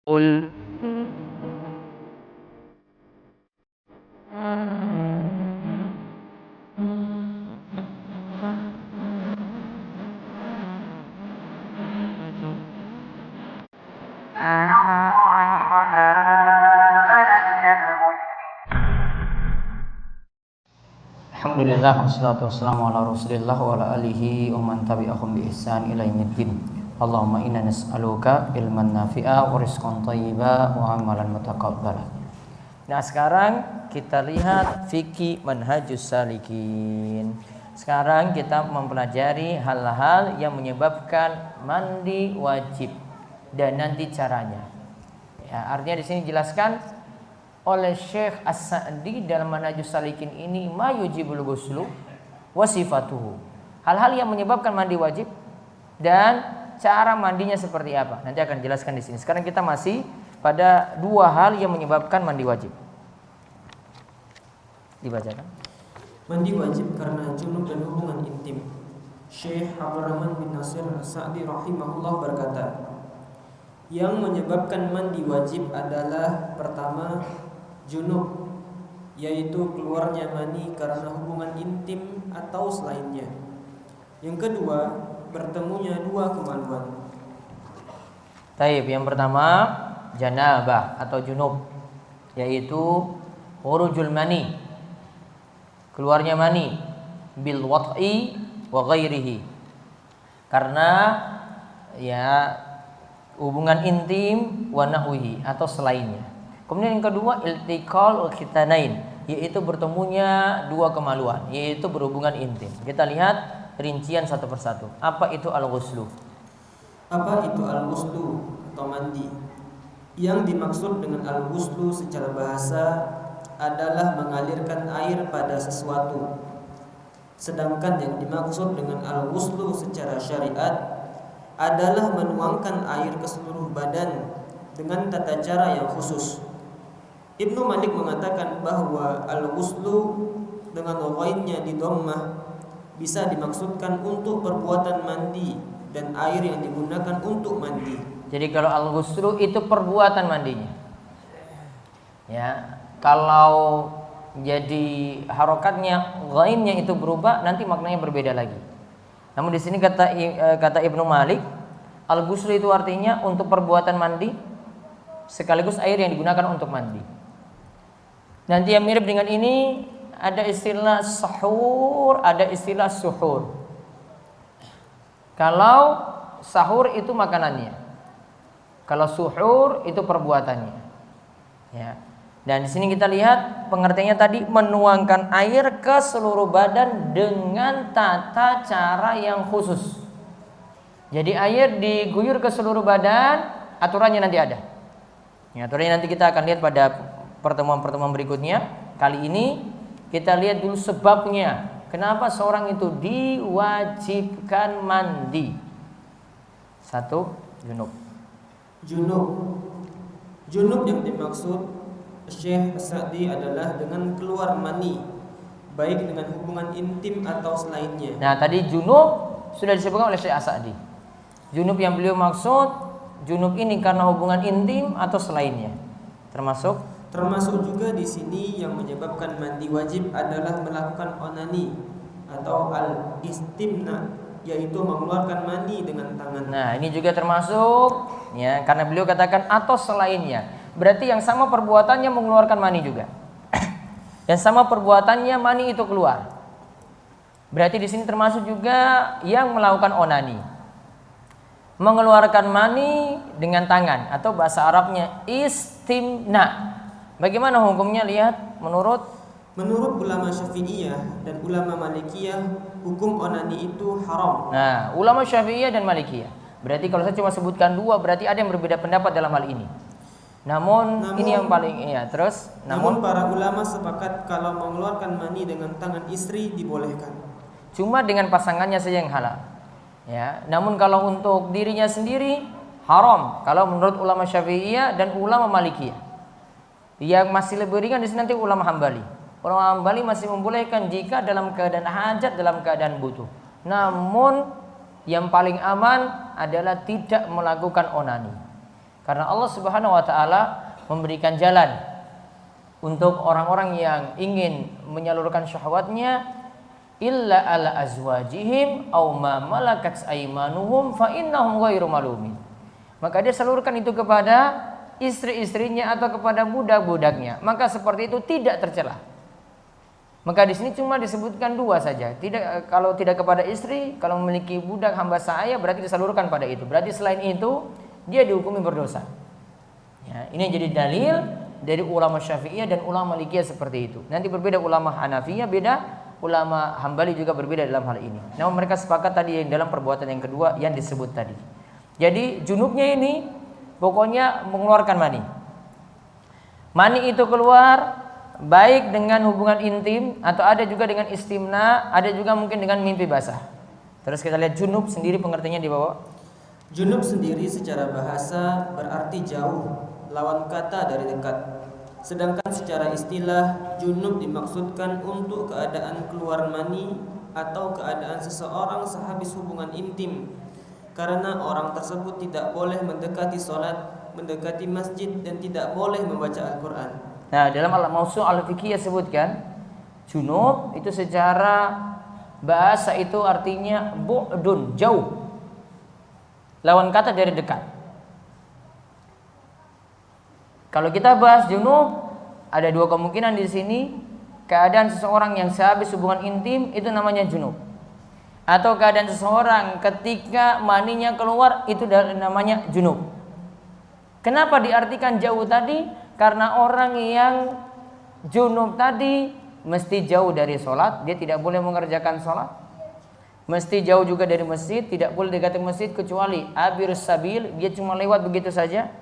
قل Alhamdulillah wassalatu wassalamu ala Rasulillah wa ala alihi wa man tabi'ahum bi ihsan ila yaumiddin. Allahumma inna nas'aluka ilman nafi'a wa rizqan thayyiba wa amalan mutaqabbala. Nah, sekarang kita lihat fikih manhajus salikin. Sekarang kita mempelajari hal-hal yang menyebabkan mandi wajib dan nanti caranya. Ya, artinya di sini dijelaskan oleh Syekh As-Sa'di dalam Manhajus Salikin ini ma yujibul ghuslu wa sifatuhu. Hal-hal yang menyebabkan mandi wajib dan cara mandinya seperti apa. Nanti akan dijelaskan di sini. Sekarang kita masih pada dua hal yang menyebabkan mandi wajib. Dibacakan. Mandi wajib karena junub dan hubungan intim. Syekh Abdurrahman bin Nasir As-Sa'di rahimahullah berkata, yang menyebabkan mandi wajib adalah pertama, junub, yaitu keluarnya mani karena hubungan intim atau selainnya. Yang kedua, bertemunya dua kemaluan. Taib, yang pertama janabah atau junub, yaitu khurujul mani, keluarnya mani bil wat'i wa ghairihi, karena ya hubungan intim wa nahwihi atau selainnya. Kemudian yang kedua iltiqal khitanain, yaitu bertemunya dua kemaluan, yaitu berhubungan intim. Kita lihat rincian satu persatu. Apa itu al-ghuslu? Apa itu al-ghuslu atau mandi? Yang dimaksud dengan al-ghuslu secara bahasa adalah mengalirkan air pada sesuatu. Sedangkan yang dimaksud dengan al-ghuslu secara syariat adalah menuangkan air ke seluruh badan dengan tata cara yang khusus. Ibnu Malik mengatakan bahwa al-ghuslu dengan ghainnya di dhammah bisa dimaksudkan untuk perbuatan mandi dan air yang digunakan untuk mandi. Jadi kalau al-ghuslu itu perbuatan mandinya. Ya, kalau jadi harokatnya ghainnya itu berubah, nanti maknanya berbeda lagi. Namun di sini kata Ibnu Malik, al-ghuslu itu artinya untuk perbuatan mandi sekaligus air yang digunakan untuk mandi. Nanti yang mirip dengan ini ada istilah sahur, ada istilah suhur. Kalau sahur itu makanannya, kalau suhur itu perbuatannya. Ya. Dan di sini kita lihat pengertiannya tadi menuangkan air ke seluruh badan dengan tata cara yang khusus. Jadi air diguyur ke seluruh badan, aturannya nanti ada. Ya, aturannya nanti kita akan lihat pada pertemuan-pertemuan berikutnya. Kali ini kita lihat dulu sebabnya. Kenapa seorang itu diwajibkan mandi? Satu, junub. Junub yang dimaksud Syekh As-Sa'di adalah dengan keluar mani, baik dengan hubungan intim atau selainnya. Nah, tadi junub sudah disebutkan oleh Syekh As-Sa'di. Junub yang beliau maksud, junub ini karena hubungan intim atau selainnya. Termasuk juga di sini yang menyebabkan mandi wajib adalah melakukan onani atau al-istimna, yaitu mengeluarkan mani dengan tangan. Nah, ini juga termasuk ya, karena beliau katakan atau selainnya. Berarti yang sama perbuatannya mengeluarkan mani juga. Yang sama perbuatannya mani itu keluar. Berarti di sini termasuk juga yang melakukan onani. Mengeluarkan mani dengan tangan atau bahasa Arabnya istimna. Bagaimana hukumnya? Lihat menurut ulama Syafi'iyah dan ulama Malikiyah, hukum onani itu haram. Nah, ulama Syafi'iyah dan Malikiyah. Berarti kalau saya cuma sebutkan dua, berarti ada yang berbeda pendapat dalam hal ini. Namun ini yang paling namun para ulama sepakat kalau mengeluarkan mani dengan tangan istri dibolehkan. Cuma dengan pasangannya saja yang halal. Ya, namun kalau untuk dirinya sendiri haram kalau menurut ulama Syafi'iyah dan ulama Malikiyah. Yang masih lebih ringan di sini nanti ulama Hambali. Ulama Hambali masih membolehkan jika dalam keadaan hajat, dalam keadaan butuh. Namun yang paling aman adalah tidak melakukan onani. Karena Allah Subhanahu wa taala memberikan jalan untuk orang-orang yang ingin menyalurkan syahwatnya, illa ala azwajihim aw ma malakat aymanuhum fa innahum ghairu malumin. Maka dia salurkan itu kepada istri-istrinya atau kepada budak-budaknya, maka seperti itu tidak tercela. Maka di sini cuma disebutkan dua saja. Tidak, kalau tidak kepada istri, kalau memiliki budak hamba sahaya berarti disalurkan pada itu. Berarti selain itu dia dihukumi berdosa. Ya, ini jadi dalil dari ulama Syafi'iyah dan ulama Malikiyah seperti itu. Nanti berbeda ulama Hanafiyah, beda ulama Hambali juga berbeda dalam hal ini. Namun mereka sepakat tadi yang dalam perbuatan yang kedua yang disebut tadi. Jadi junubnya ini pokoknya mengeluarkan mani. Mani itu keluar baik dengan hubungan intim atau ada juga dengan istimna, ada juga mungkin dengan mimpi basah. Terus kita lihat junub sendiri pengertiannya di bawah. Junub sendiri secara bahasa berarti jauh, lawan kata dari dekat. Sedangkan secara istilah, junub dimaksudkan untuk keadaan keluar mani atau keadaan seseorang sehabis hubungan intim. Karena orang tersebut tidak boleh mendekati sholat, mendekati masjid, dan tidak boleh membaca Al-Quran. Nah, dalam Al-Mawsu' Al-Fiqhiyah sebutkan junub itu secara bahasa itu artinya bu'dun, jauh. Lawan kata dari dekat. Kalau kita bahas junub, ada dua kemungkinan di sini. Keadaan seseorang yang sehabis hubungan intim itu namanya junub. Atau keadaan seseorang ketika maninya keluar itu namanya junub. Kenapa diartikan jauh tadi? Karena orang yang junub tadi mesti jauh dari sholat, dia tidak boleh mengerjakan sholat. Mesti jauh juga dari masjid, tidak boleh dekati masjid kecuali abirus sabil, dia cuma lewat begitu saja.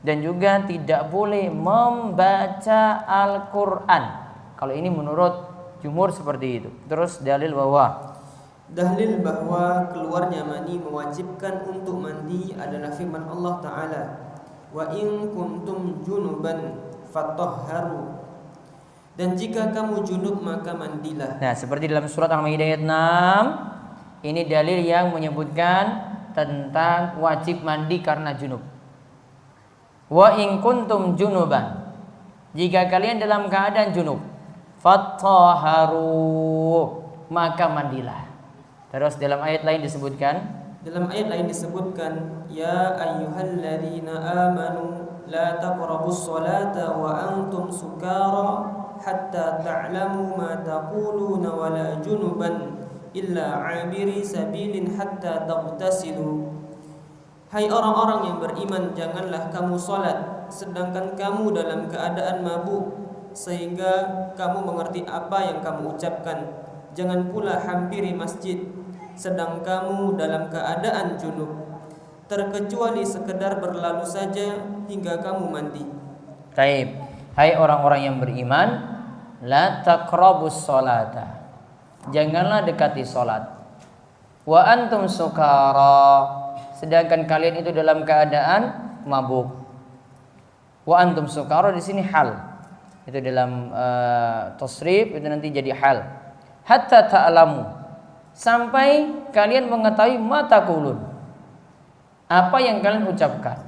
Dan juga tidak boleh membaca Al-Quran. Kalau ini menurut jumhur seperti itu. Terus dalil bahwa keluarnya mani mewajibkan untuk mandi adalah firman Allah Ta'ala, wa in kuntum junuban fatahharu. Dan jika kamu junub maka mandilah. Nah, seperti dalam surat Al-Maidah ayat 6, ini dalil yang menyebutkan tentang wajib mandi karena junub. Wa in kuntum junuban, jika kalian dalam keadaan junub, fatahharu, maka mandilah. Terus dalam ayat lain disebutkan, ya ayyuhalladzina amanu la taqrabus salata wa antum sukara hatta ta'lamu ma taquluna wa la junuban illa 'abiri sabilin hatta taghtasilu. Hai orang-orang yang beriman, janganlah kamu salat sedangkan kamu dalam keadaan mabuk sehingga kamu mengerti apa yang kamu ucapkan. Jangan pula hampiri masjid sedang kamu dalam keadaan junub, terkecuali sekedar berlalu saja hingga kamu mandi. Taib. Hai orang-orang yang beriman, la taqrabus salata, janganlah dekati salat. Wa antum sukara, sedangkan kalian itu dalam keadaan mabuk. Wa antum sukara di sini hal. Itu dalam tasrif itu nanti jadi hal. Hatta ta'lamu, sampai kalian mengetahui mata kulun, apa yang kalian ucapkan.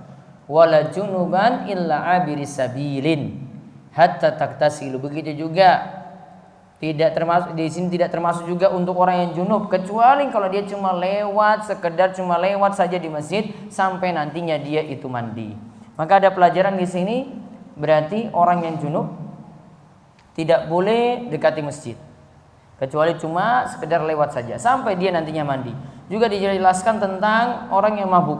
Wala junuban illa abiri sabilin hatta taktasilu. Begitu juga tidak termasuk di sini, tidak termasuk juga untuk orang yang junub kecuali kalau dia cuma lewat, sekedar cuma lewat saja di masjid sampai nantinya dia itu mandi. Maka ada pelajaran di sini, berarti orang yang junub tidak boleh dekati masjid kecuali cuma sekedar lewat saja sampai dia nantinya mandi. Juga dijelaskan tentang orang yang mabuk,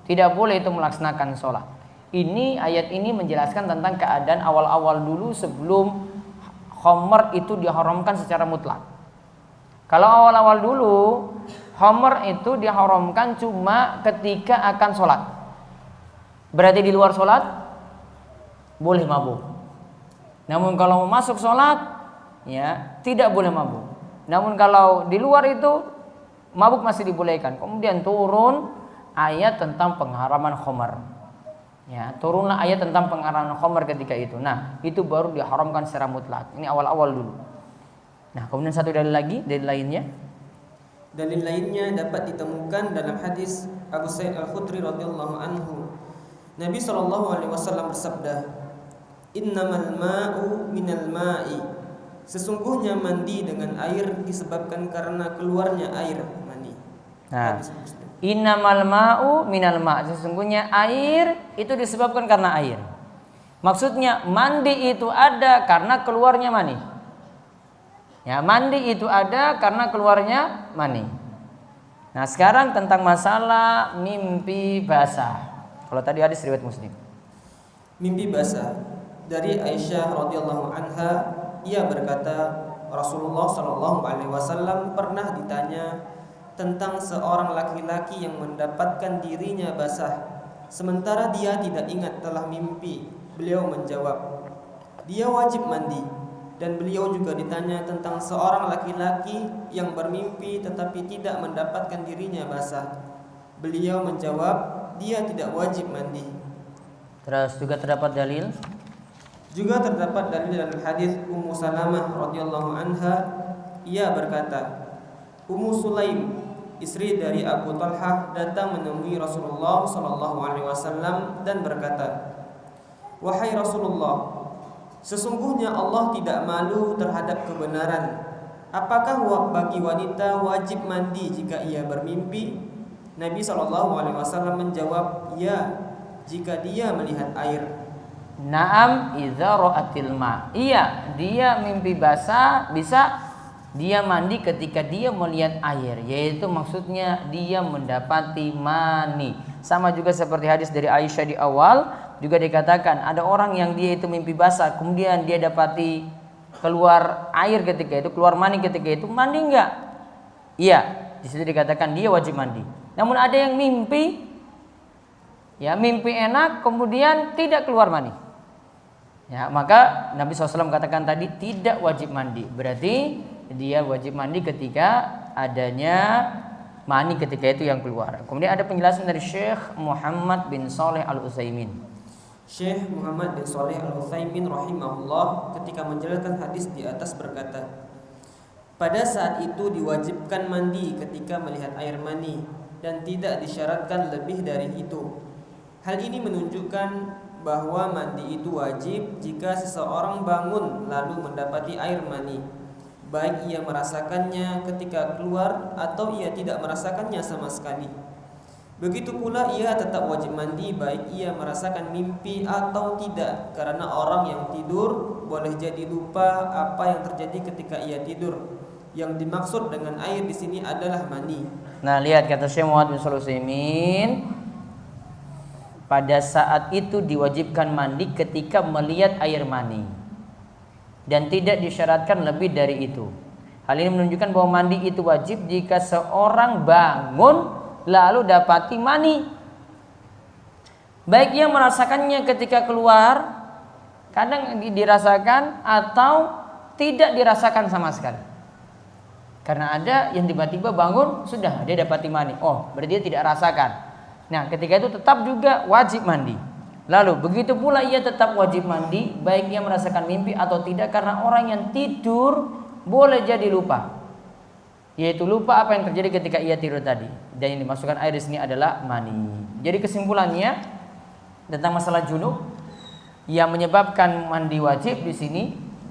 tidak boleh itu melaksanakan sholat. Ini ayat ini menjelaskan tentang keadaan awal-awal dulu sebelum khamr itu diharamkan secara mutlak. Kalau awal-awal dulu khamr itu diharamkan cuma ketika akan sholat. Berarti di luar sholat boleh mabuk. Namun kalau mau masuk sholat, ya tidak boleh mabuk. Namun kalau di luar itu mabuk masih dibolehkan. Kemudian turun ayat tentang pengharaman khamr. Ya, turunlah ayat tentang pengharaman khamr ketika itu. Nah, itu baru diharamkan secara mutlak. Ini awal-awal dulu. Nah, kemudian satu dalil lagi, dalil lainnya. Dalil lainnya dapat ditemukan dalam hadis Abu Sa'id Al-Khudri radhiyallahu anhu Nabi SAW bersabda, "Innamal ma'u minal ma'i." Sesungguhnya mandi dengan air disebabkan karena keluarnya air mani. Nah, innamal ma'u minal ma'. Sesungguhnya air itu disebabkan karena air. Maksudnya mandi itu ada karena keluarnya mani. Ya, mandi itu ada karena keluarnya mani. Nah, sekarang tentang masalah mimpi basah. Kalau tadi hadis riwayat Muslim. Mimpi basah dari Aisyah radhiyallahu anha, ia berkata, Rasulullah Shallallahu alaihi wasallam pernah ditanya tentang seorang laki-laki yang mendapatkan dirinya basah sementara dia tidak ingat telah mimpi. Beliau menjawab, dia wajib mandi. Dan beliau juga ditanya tentang seorang laki-laki yang bermimpi tetapi tidak mendapatkan dirinya basah. Beliau menjawab, dia tidak wajib mandi. Terus juga terdapat dalil. Juga terdapat dalil dalam hadis Ummu Salamah radhiyallahu anha, ia berkata, Ummu Sulaim, istri dari Abu Talhah, datang menemui Rasulullah sallallahu alaihi wasallam dan berkata, "Wahai Rasulullah, sesungguhnya Allah tidak malu terhadap kebenaran. Apakah bagi wanita wajib mandi jika ia bermimpi?" Nabi SAW menjawab, "Ya, jika dia melihat air." Naam idza ra'atil ma. Iya, dia mimpi basah bisa dia mandi ketika dia melihat air, yaitu maksudnya dia mendapati mani. Sama juga seperti hadis dari Aisyah di awal, juga dikatakan ada orang yang dia itu mimpi basah, kemudian dia dapati keluar air ketika itu, keluar mani ketika itu, mandi enggak? Iya, di situ dikatakan dia wajib mandi. Namun ada yang mimpi, ya mimpi enak, kemudian tidak keluar mani. Ya, maka Nabi SAW katakan tadi tidak wajib mandi. Berarti dia wajib mandi ketika adanya mani ketika itu yang keluar. Kemudian ada penjelasan dari Syekh Muhammad bin Shalih Al-Utsaimin. Syekh Muhammad bin Shalih Al-Utsaimin rahimahullah ketika menjelaskan hadis di atas berkata, pada saat itu diwajibkan mandi ketika melihat air mani dan tidak disyaratkan lebih dari itu. Hal ini menunjukkan bahwa mandi itu wajib jika seseorang bangun lalu mendapati air mani, baik ia merasakannya ketika keluar atau ia tidak merasakannya sama sekali. Begitu pula ia tetap wajib mandi baik ia merasakan mimpi atau tidak, karena orang yang tidur boleh jadi lupa apa yang terjadi ketika ia tidur. Yang dimaksud dengan air di sini adalah mani. Nah, lihat kata Syekh Muhammad bin Shalih Al-Utsaimin, pada saat itu diwajibkan mandi ketika melihat air mani dan tidak disyaratkan lebih dari itu. Hal ini menunjukkan bahwa mandi itu wajib jika seorang bangun lalu dapati mani, baik ia merasakannya ketika keluar, kadang dirasakan atau tidak dirasakan sama sekali. Karena ada yang tiba-tiba bangun sudah dia dapati mani, oh berarti dia tidak rasakan. Nah, ketika itu tetap juga wajib mandi. Lalu begitu pula ia tetap wajib mandi baik ia merasakan mimpi atau tidak, karena orang yang tidur boleh jadi lupa, yaitu lupa apa yang terjadi ketika ia tidur tadi. Dan yang dimasukkan air di sini adalah mani. Jadi kesimpulannya tentang masalah junub yang menyebabkan mandi wajib di sini,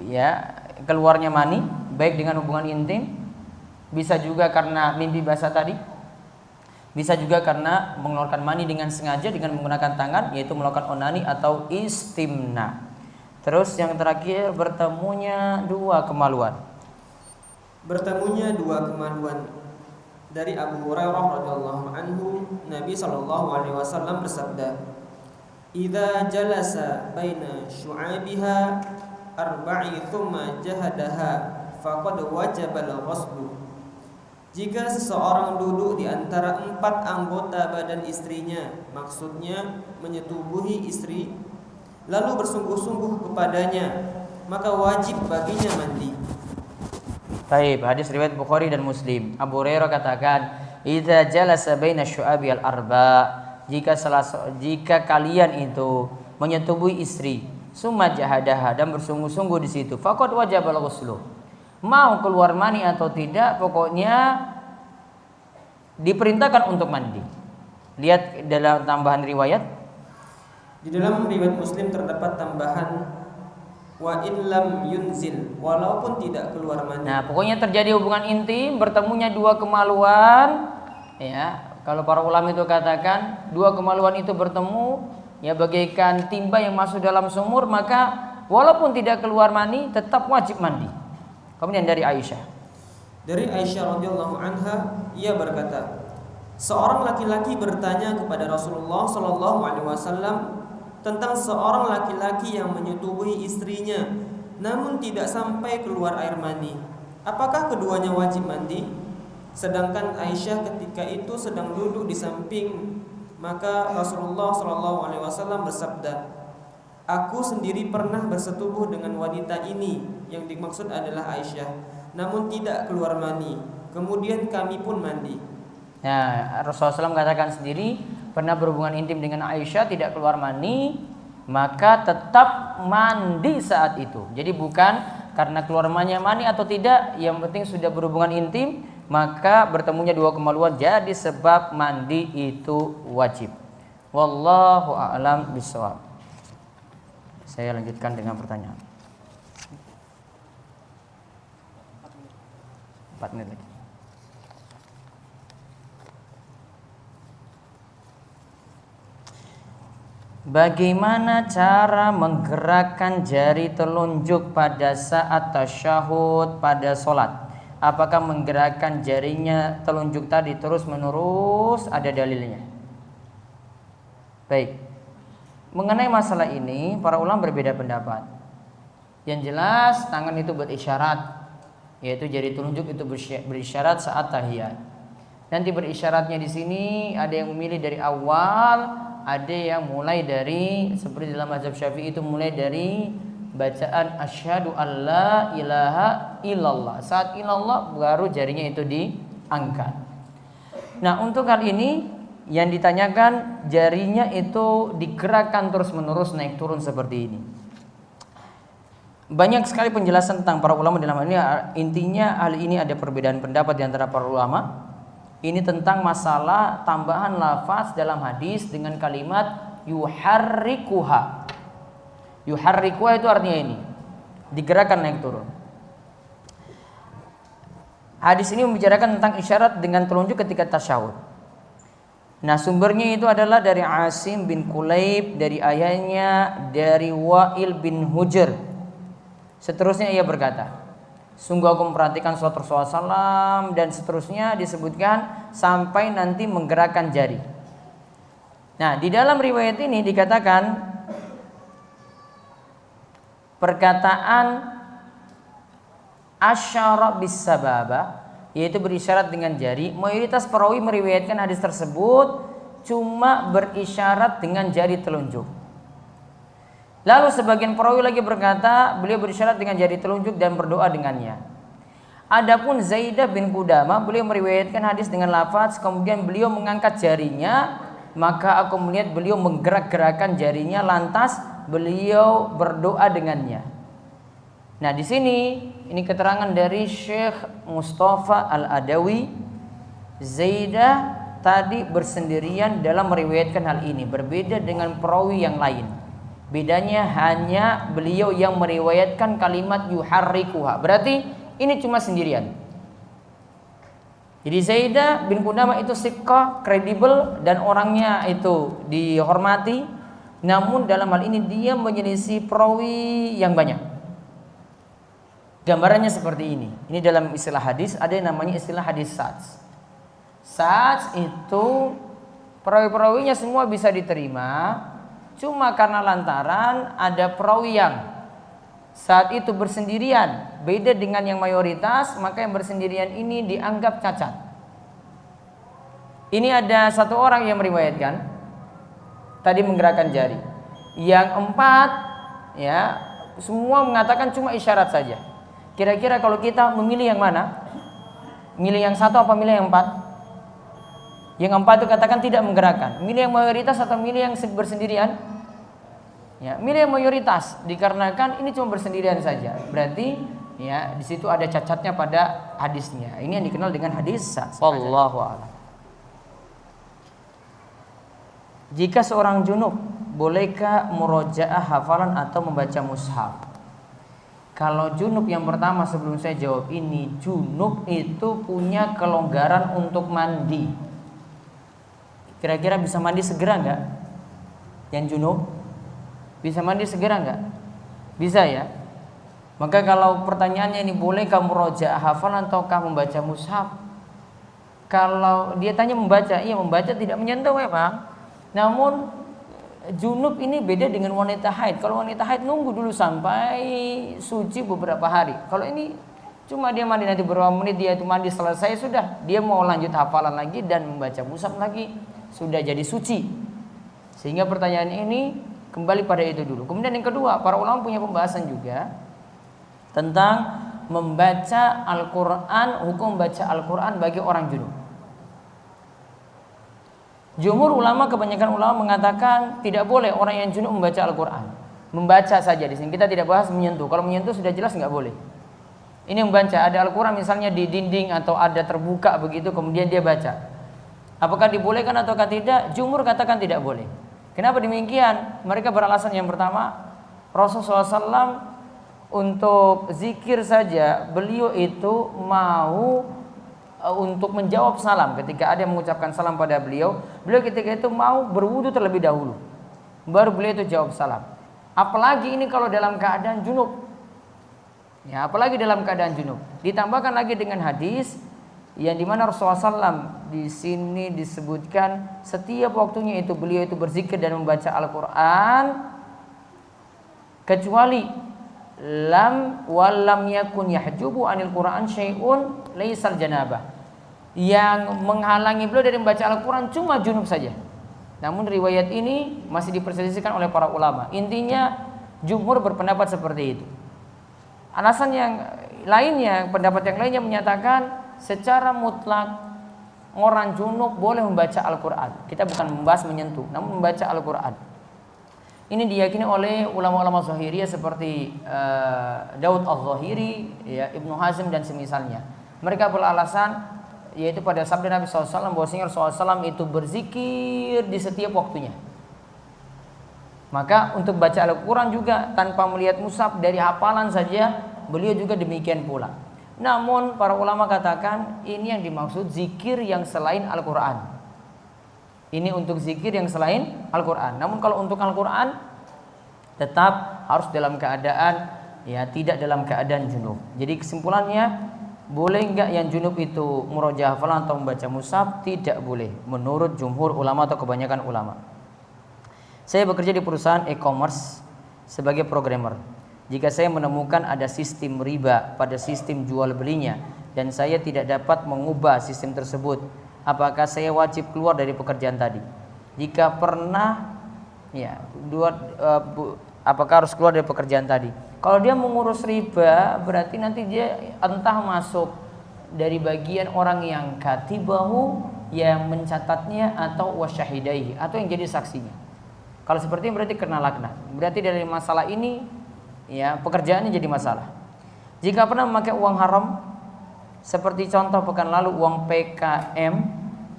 ya keluarnya mani baik dengan hubungan intim, bisa juga karena mimpi basah tadi, bisa juga karena mengeluarkan mani dengan sengaja dengan menggunakan tangan, yaitu melakukan onani atau istimna. Terus yang terakhir, bertemunya dua kemaluan. Bertemunya dua kemaluan. Dari Abu Hurairah radhiyallahu anhu, Nabi SAW bersabda, "Idza jalasa baina syu'abiha arba'i thumma jahadaha faqad wajaba al-ghusl." Jika seseorang duduk di antara 4 anggota badan istrinya, maksudnya menyetubuhi istri, lalu bersungguh-sungguh kepadanya, maka wajib baginya mandi. Baik, hadis riwayat Bukhari dan Muslim. Abu Hurairah katakan, "Idza jalasa baina syu'abi al-arba'." Jika kalian itu menyetubuhi istri, summa jahadaha, dan bersungguh-sungguh di situ, faqad wajaba al-ghusl. Mau keluar mani atau tidak, pokoknya diperintahkan untuk mandi. Lihat dalam tambahan riwayat, Di dalam riwayat Muslim terdapat tambahan wa in lam yunzil, walaupun tidak keluar mani. Nah, pokoknya terjadi hubungan intim, bertemunya dua kemaluan, ya. Kalau para ulama itu katakan dua kemaluan itu bertemu, ya bagaikan timba yang masuk dalam sumur, maka walaupun tidak keluar mani tetap wajib mandi. Kemudian dari Aisyah. Dari Aisyah radhiyallahu anha, ia berkata, seorang laki-laki bertanya kepada Rasulullah sallallahu alaihi wasallam tentang seorang laki-laki yang menyetubuhi istrinya namun tidak sampai keluar air mani. Apakah keduanya wajib mandi? Sedangkan Aisyah ketika itu sedang duduk di samping, maka Rasulullah sallallahu alaihi wasallam bersabda, "Aku sendiri pernah bersetubuh dengan wanita ini," yang dimaksud adalah Aisyah, "namun tidak keluar mani. Kemudian kami pun mandi." Nah, Rasulullah SAW katakan sendiri pernah berhubungan intim dengan Aisyah, tidak keluar mani, maka tetap mandi saat itu. Jadi bukan karena keluar mani atau tidak, yang penting sudah berhubungan intim, maka bertemunya dua kemaluan jadi sebab mandi itu wajib. Wallahu a'lam bishawab. Saya lanjutkan dengan pertanyaan. 4 menit lagi. Bagaimana cara menggerakkan jari telunjuk pada saat tasyahud pada sholat? Apakah menggerakkan jarinya telunjuk tadi terus menerus? Ada dalilnya? Baik. Mengenai masalah ini para ulama berbeda pendapat. Yang jelas tangan itu berisyarat, yaitu jari telunjuk itu berisyarat saat tahiyat. Nanti berisyaratnya di sini ada yang memilih dari awal, ada yang mulai dari seperti dalam mazhab Syafi'i itu mulai dari bacaan asyhadu alla ilaha illallah. Saat illallah baru jarinya itu diangkat. Nah, untuk hal ini yang ditanyakan jarinya itu digerakkan terus-menerus naik turun seperti ini. Banyak sekali penjelasan tentang para ulama dalam hal ini. Intinya hal ini ada perbedaan pendapat di antara para ulama. Ini tentang masalah tambahan lafaz dalam hadis dengan kalimat yuharrikuha. Yuharrikuha itu artinya ini, digerakkan naik turun. Hadis ini membicarakan tentang isyarat dengan telunjuk ketika tasyahud. Nah, sumbernya itu adalah dari Asim bin Kulayb, dari ayahnya, dari Wa'il bin Hujr. Seterusnya ia berkata, sungguh aku memperhatikan sholat Rasulullah SAW, dan seterusnya disebutkan sampai nanti menggerakkan jari. Nah, di dalam riwayat ini dikatakan perkataan asyara bis sababa, yaitu berisyarat dengan jari. Mayoritas perawi meriwayatkan hadis tersebut cuma berisyarat dengan jari telunjuk. Lalu sebagian perawi lagi berkata beliau berisyarat dengan jari telunjuk dan berdoa dengannya. Adapun Zaidah bin Qudamah, beliau meriwayatkan hadis dengan lafaz kemudian beliau mengangkat jarinya, maka aku melihat beliau menggerak-gerakkan jarinya lantas beliau berdoa dengannya. Nah, di sini ini keterangan dari Syekh Mustafa Al-Adawi. Zaidah tadi bersendirian dalam meriwayatkan hal ini, berbeda dengan perawi yang lain. Bedanya hanya beliau yang meriwayatkan kalimat yuharrikuha. Berarti ini cuma sendirian. Jadi Zaidah bin Qudamah itu siqah, kredibel, dan orangnya itu dihormati. Namun dalam hal ini dia menyelisih perawi yang banyak. Gambarannya seperti ini. Ini dalam istilah hadis ada yang namanya istilah hadis sats. Sats itu perawi-perawinya semua bisa diterima, cuma karena lantaran ada perawi yang saat itu bersendirian, beda dengan yang mayoritas, maka yang bersendirian ini dianggap cacat. Ini ada satu orang yang meriwayatkan tadi menggerakkan jari. Yang 4 ya, semua mengatakan cuma isyarat saja. Kira-kira kalau kita memilih yang mana? Milih yang 1 apa milih yang 4? Yang 4 itu katakan tidak menggerakkan. Milih yang mayoritas atau milih yang bersendirian? Ya, milih yang mayoritas dikarenakan ini cuma bersendirian saja. Berarti ya di situ ada cacatnya pada hadisnya. Ini yang dikenal dengan hadis sats. Wallahu a'lam. Jika seorang junub bolehkah murojaah hafalan atau membaca mushaf? Kalau junub yang pertama sebelum saya jawab ini, junub itu punya kelonggaran untuk mandi. Kira-kira bisa mandi segera enggak? Yang junub bisa mandi segera enggak? Bisa ya? Maka kalau pertanyaannya ini, bolehkah murojaah hafalan ataukah membaca mushaf? Kalau dia tanya membaca, iya membaca tidak menyentuh memang. Namun junub ini beda dengan wanita haid. Kalau wanita haid nunggu dulu sampai suci beberapa hari. Kalau ini cuma dia mandi, nanti beberapa menit dia itu mandi selesai, sudah dia mau lanjut hafalan lagi dan membaca mushaf lagi, sudah jadi suci. Sehingga pertanyaan ini kembali pada itu dulu. Kemudian yang kedua, para ulama punya pembahasan juga tentang membaca Al-Quran, hukum membaca Al-Quran bagi orang junub. Jumhur ulama, kebanyakan ulama mengatakan tidak boleh orang yang junub membaca Al-Quran. Membaca saja, di sini kita tidak bahas menyentuh. Kalau menyentuh sudah jelas nggak boleh. Ini membaca, ada Al-Quran misalnya di dinding atau ada terbuka begitu, kemudian dia baca. Apakah dibolehkan ataukah tidak? Jumhur katakan tidak boleh. Kenapa demikian? Mereka beralasan yang pertama, Rasulullah SAW untuk zikir saja beliau itu mau untuk menjawab salam. Ketika ada yang mengucapkan salam pada beliau ketika itu mau berwudu terlebih dahulu, baru beliau itu jawab salam. Apalagi ini kalau dalam keadaan junub, ya apalagi dalam keadaan junub. Ditambahkan lagi dengan hadis yang dimana Rasulullah SAW di sini disebutkan setiap waktunya itu beliau itu berzikir dan membaca Al-Quran, kecuali lam walam yakun yahjubu anil Quran syai'un laisal janabah. Yang menghalangi beliau dari membaca Al-Quran cuma junub saja. Namun riwayat ini masih diperselisihkan oleh para ulama. Intinya jumhur berpendapat seperti itu. Alasan yang lainnya, pendapat yang lainnya menyatakan secara mutlak orang junub boleh membaca Al-Quran. Kita bukan membahas menyentuh, namun membaca Al-Quran. Ini diyakini oleh ulama-ulama Zahiriyah seperti Daud Al-Zahiri, ya, Ibnu Hazm dan semisalnya. Mereka beralasan yaitu pada sabda Nabi SAW bahwasanya Rasulullah SAW itu berzikir di setiap waktunya. Maka untuk baca Al-Quran juga tanpa melihat mushaf, dari hafalan saja beliau juga demikian pula. Namun para ulama katakan ini yang dimaksud zikir yang selain Al-Quran. Ini untuk zikir yang selain Al-Quran. Namun kalau untuk Al-Quran tetap harus dalam keadaan, ya tidak dalam keadaan junub. Jadi kesimpulannya, boleh enggak yang junub itu murojaah hafalan atau membaca mushaf? Tidak boleh menurut jumhur ulama atau kebanyakan ulama. Saya bekerja di perusahaan e-commerce sebagai programmer. Jika saya menemukan ada sistem riba pada sistem jual belinya dan saya tidak dapat mengubah sistem tersebut, apakah saya wajib keluar dari pekerjaan tadi? Jika pernah, ya, apakah harus keluar dari pekerjaan tadi? Kalau dia mengurus riba, berarti nanti dia entah masuk dari bagian orang yang katibahu, yang mencatatnya, atau wasyahidaihi, atau yang jadi saksinya. Kalau seperti ini berarti kena laknat. Berarti dari masalah ini, ya, pekerjaannya jadi masalah. Jika pernah memakai uang haram, seperti contoh pekan lalu uang PKM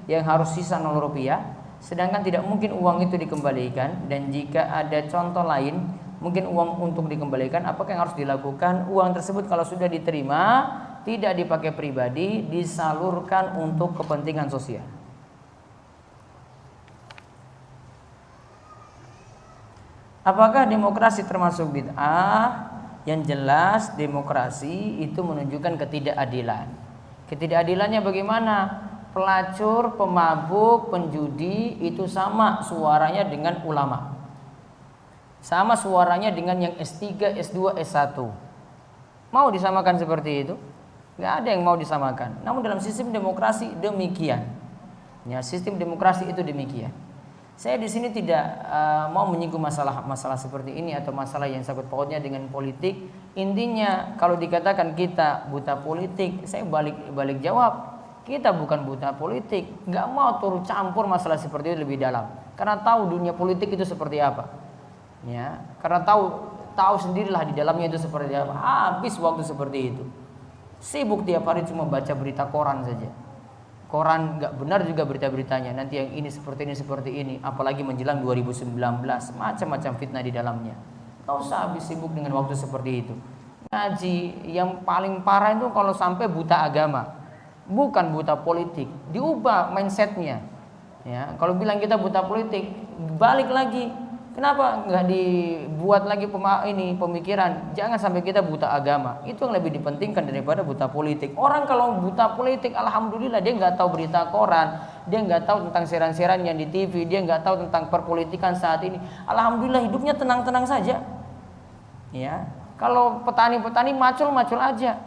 yang harus sisa 0 rupiah, sedangkan tidak mungkin uang itu dikembalikan, dan jika ada contoh lain mungkin uang untuk dikembalikan, apakah yang harus dilakukan? Uang tersebut kalau sudah diterima tidak dipakai pribadi, disalurkan untuk kepentingan sosial. Apakah demokrasi termasuk bid'ah? Yang jelas demokrasi itu menunjukkan ketidakadilan. Ketidakadilannya bagaimana? Pelacur, pemabuk, penjudi itu sama suaranya dengan ulama. Sama suaranya dengan yang S3, S2, S1. Mau disamakan seperti itu? Gak ada yang mau disamakan. Namun dalam sistem demokrasi demikian. Ya, sistem demokrasi itu demikian. Saya di sini tidak mau menyinggung masalah seperti ini atau masalah yang sangkut pautnya dengan politik. Intinya kalau dikatakan kita buta politik, saya balik jawab, kita bukan buta politik. Gak mau turut campur masalah seperti itu lebih dalam. Karena tahu dunia politik itu seperti apa. Ya, karena tahu sendirilah di dalamnya itu seperti apa. Habis waktu seperti itu. Sibuk tiap hari cuma baca berita koran saja. koran nggak benar juga berita-beritanya. Nanti yang ini seperti ini, apalagi menjelang 2019, macam-macam fitnah di dalamnya. Nggak usah habis sibuk dengan waktu seperti itu. Ngaji yang paling parah itu kalau sampai buta agama, bukan buta politik, diubah mindsetnya. Ya, kalau bilang kita buta politik, balik lagi. Kenapa nggak dibuat lagi pemikiran? Jangan sampai kita buta agama. Itu yang lebih dipentingkan daripada buta politik. Orang kalau buta politik, alhamdulillah dia nggak tahu berita koran, dia nggak tahu tentang siaran-siaran yang di TV, dia nggak tahu tentang perpolitikan saat ini. Alhamdulillah hidupnya tenang-tenang saja. Ya, kalau petani-petani macul-macul aja,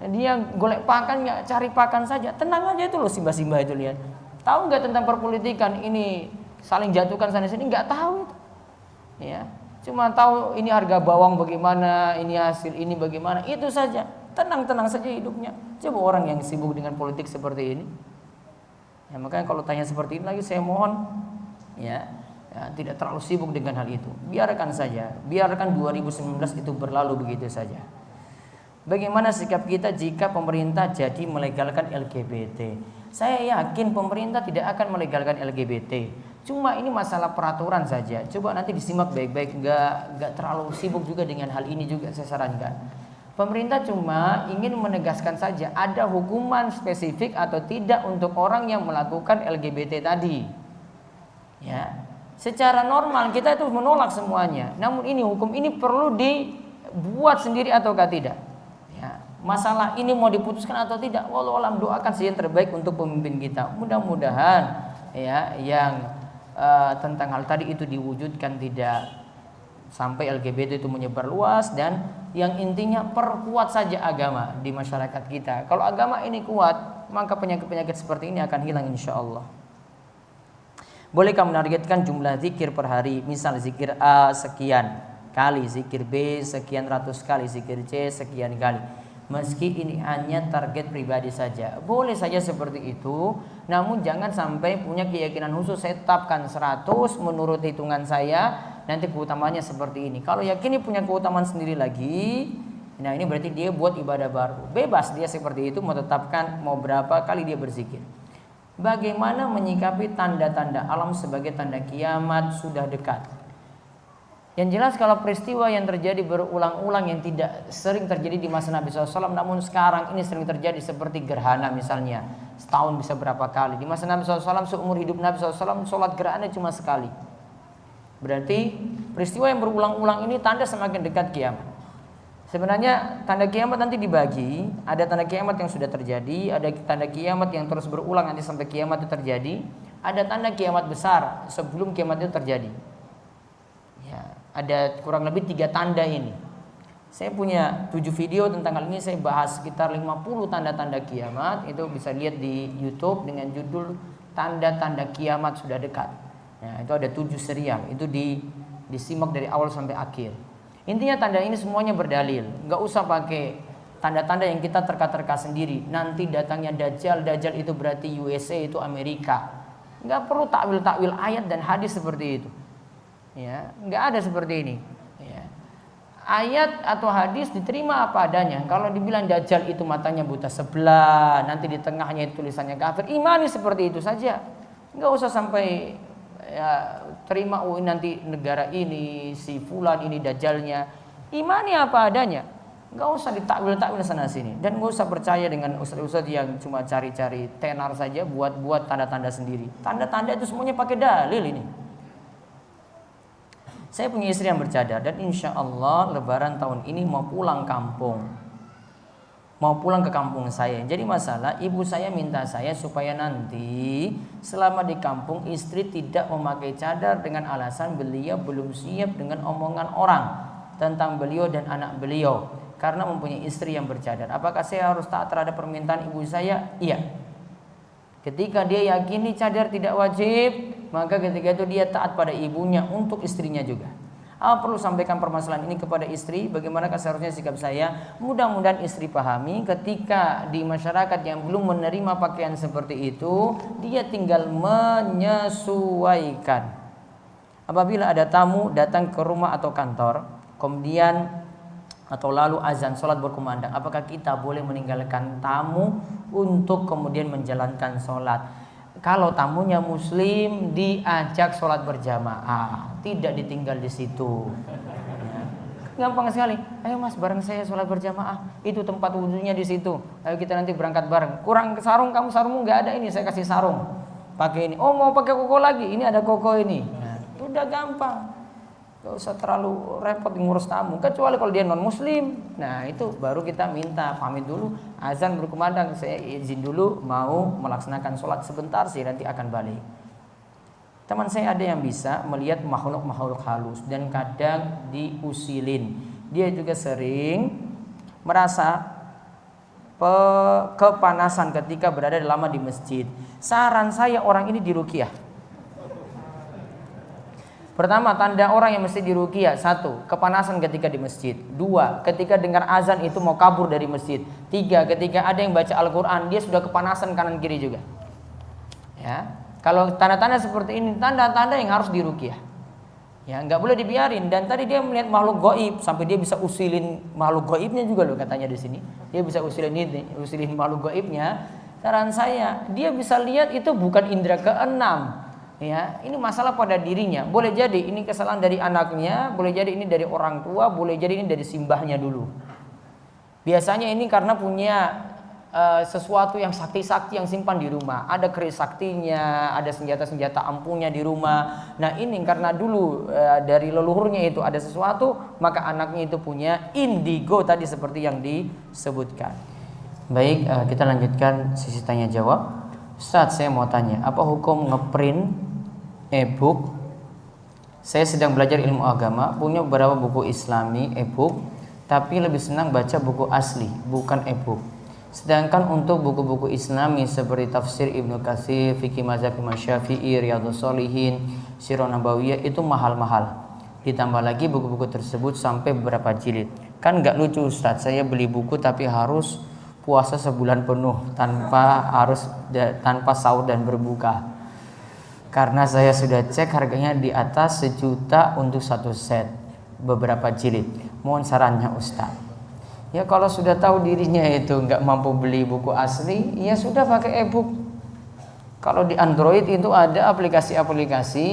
dia golek pakan, nggak cari pakan saja, tenang aja itu loh simbah-simbah itu lihat. Tahu nggak tentang perpolitikan ini saling jatuhkan sana sini, nggak tahu itu. Ya, cuma tahu ini harga bawang bagaimana, ini hasil ini bagaimana, itu saja. Tenang-tenang saja hidupnya. Coba orang yang sibuk dengan politik seperti ini. Ya, makanya kalau tanya seperti ini lagi saya mohon ya, tidak terlalu sibuk dengan hal itu. Biarkan saja. Biarkan 2019 itu berlalu begitu saja. Bagaimana sikap kita jika pemerintah jadi melegalkan LGBT? Saya yakin pemerintah tidak akan melegalkan LGBT. Cuma ini masalah peraturan saja. Coba nanti disimak baik-baik, nggak terlalu sibuk juga dengan hal ini juga saya sarankan. Pemerintah cuma ingin menegaskan saja ada hukuman spesifik atau tidak untuk orang yang melakukan LGBT tadi. Ya, secara normal kita itu menolak semuanya. Namun ini hukum ini perlu dibuat sendiri ataukah tidak? Ya, masalah ini mau diputuskan atau tidak? Wallahu a'lam, doakan saja yang terbaik untuk pemimpin kita. Mudah-mudahan ya yang tentang hal tadi itu diwujudkan, tidak sampai LGBT itu menyebar luas, dan yang intinya perkuat saja agama di masyarakat kita. Kalau agama ini kuat, maka penyakit-penyakit seperti ini akan hilang insya Allah. Bolehkah menargetkan jumlah zikir per hari? Misal zikir A sekian kali, zikir B sekian ratus kali, zikir C sekian kali. Meski ini hanya target pribadi saja, boleh saja seperti itu. Namun jangan sampai punya keyakinan khusus, saya tetapkan 100 menurut hitungan saya, nanti keutamanya seperti ini. Kalau yakin punya keutamaan sendiri lagi, nah ini berarti dia buat ibadah baru. Bebas dia seperti itu, mau tetapkan mau berapa kali dia berzikir. Bagaimana menyikapi tanda-tanda alam sebagai tanda kiamat sudah dekat? Yang jelas kalau peristiwa yang terjadi berulang-ulang yang tidak sering terjadi di masa Nabi SAW, namun sekarang ini sering terjadi seperti gerhana misalnya, setahun bisa berapa kali. Di masa Nabi SAW, seumur hidup Nabi SAW, sholat gerhana cuma sekali. Berarti peristiwa yang berulang-ulang ini tanda semakin dekat kiamat. Sebenarnya tanda kiamat nanti dibagi, ada tanda kiamat yang sudah terjadi, ada tanda kiamat yang terus berulang nanti sampai kiamat itu terjadi, ada tanda kiamat besar sebelum kiamat itu terjadi. Ya, ada kurang lebih 3 tanda ini. Saya punya 7 video tentang hal ini, saya bahas sekitar 50 tanda-tanda kiamat. Itu bisa lihat di YouTube dengan judul tanda-tanda kiamat sudah dekat. Nah, itu ada 7 serial, itu disimak dari awal sampai akhir. Intinya tanda ini semuanya berdalil, nggak usah pakai tanda-tanda yang kita terka-terka sendiri. Nanti datangnya Dajjal, Dajjal itu berarti USA, itu Amerika. Nggak perlu takwil-takwil ayat dan hadis seperti itu. Ya, nggak ada seperti ini. Ya. Ayat atau hadis diterima apa adanya. Kalau dibilang Dajjal itu matanya buta sebelah, nanti di tengahnya itu tulisannya kafir, imani seperti itu saja. Nggak usah sampai ya, terima nanti negara ini si fulan ini Dajjalnya. Imani apa adanya. Nggak usah ditakwil-takwil sana sini, dan nggak usah percaya dengan ustadz-ustadz yang cuma cari-cari tenar saja buat tanda-tanda sendiri. Tanda-tanda itu semuanya pakai dalil ini. Saya punya istri yang bercadar dan insya Allah Lebaran tahun ini mau pulang kampung, mau pulang ke kampung saya. Jadi masalah ibu saya minta saya supaya nanti selama di kampung istri tidak memakai cadar dengan alasan beliau belum siap dengan omongan orang tentang beliau dan anak beliau karena mempunyai istri yang bercadar. Apakah saya harus taat terhadap permintaan ibu saya? Iya. Ketika dia yakini cadar tidak wajib, maka ketika itu dia taat pada ibunya untuk istrinya juga. Perlu sampaikan permasalahan ini kepada istri, bagaimana seharusnya sikap saya. Mudah-mudahan istri pahami ketika di masyarakat yang belum menerima pakaian seperti itu, dia tinggal menyesuaikan. Apabila ada tamu datang ke rumah atau kantor, kemudian atau lalu azan sholat berkumandang, apakah kita boleh meninggalkan tamu untuk kemudian menjalankan sholat? Kalau tamunya muslim diajak sholat berjamaah, tidak ditinggal di situ. Gampang sekali. Ayo mas, bareng saya sholat berjamaah. Itu tempat wudhunya di situ. Ayo kita nanti berangkat bareng. Kurang sarung, kamu sarungmu nggak ada, ini saya kasih sarung. Pakai ini. Oh mau pakai koko lagi? Ini ada koko ini. Nah, udah gampang. Gak usah terlalu repot ngurus tamu, kecuali kalau dia non muslim. Nah itu baru kita minta pamit dulu, azan berkumandang, saya izin dulu mau melaksanakan sholat sebentar, saya nanti akan balik. Teman saya ada yang bisa melihat makhluk-makhluk halus dan kadang diusilin. Dia juga sering merasa kepanasan ketika berada lama di masjid. Saran saya orang ini diruqyah. Pertama, tanda orang yang mesti diruqyah: 1, kepanasan ketika di masjid. 2, ketika dengar azan itu mau kabur dari masjid. 3, ketika ada yang baca Al-Quran dia sudah kepanasan kanan kiri juga. Ya, kalau tanda-tanda seperti ini tanda-tanda yang harus diruqyah. Ya, nggak boleh dibiarin. Dan tadi dia melihat makhluk gaib sampai dia bisa usilin makhluk gaibnya juga loh katanya di sini. Dia bisa usilin makhluk gaibnya. Saran saya, dia bisa lihat itu bukan indera keenam. Ya, ini masalah pada dirinya. Boleh jadi ini kesalahan dari anaknya, boleh jadi ini dari orang tua, boleh jadi ini dari simbahnya dulu. Biasanya ini karena punya sesuatu yang sakti-sakti yang simpan di rumah. Ada keris saktinya, ada senjata-senjata ampuhnya di rumah. Nah ini karena dulu dari leluhurnya itu ada sesuatu, maka anaknya itu punya indigo tadi seperti yang disebutkan. Baik, kita lanjutkan sesi tanya jawab. Ustaz, saya mau tanya, apa hukum ngeprint e-book? Saya sedang belajar ilmu agama, punya beberapa buku Islami e-book, tapi lebih senang baca buku asli, bukan e-book. Sedangkan untuk buku-buku Islami seperti Tafsir Ibnu Katsir, Fikih Mazhab Imam Syafi'i, Riyadhus Shalihin, Sirah Nabawiyah itu mahal-mahal. Ditambah lagi buku-buku tersebut sampai beberapa jilid. Kan nggak lucu Ustaz, saya beli buku tapi harus puasa sebulan penuh tanpa sahur dan berbuka. Karena saya sudah cek harganya di atas 1 juta untuk 1 set beberapa jilid. Mohon sarannya Ustaz. Ya kalau sudah tahu dirinya itu nggak mampu beli buku asli, ya sudah pakai e-book. Kalau di Android itu ada aplikasi-aplikasi,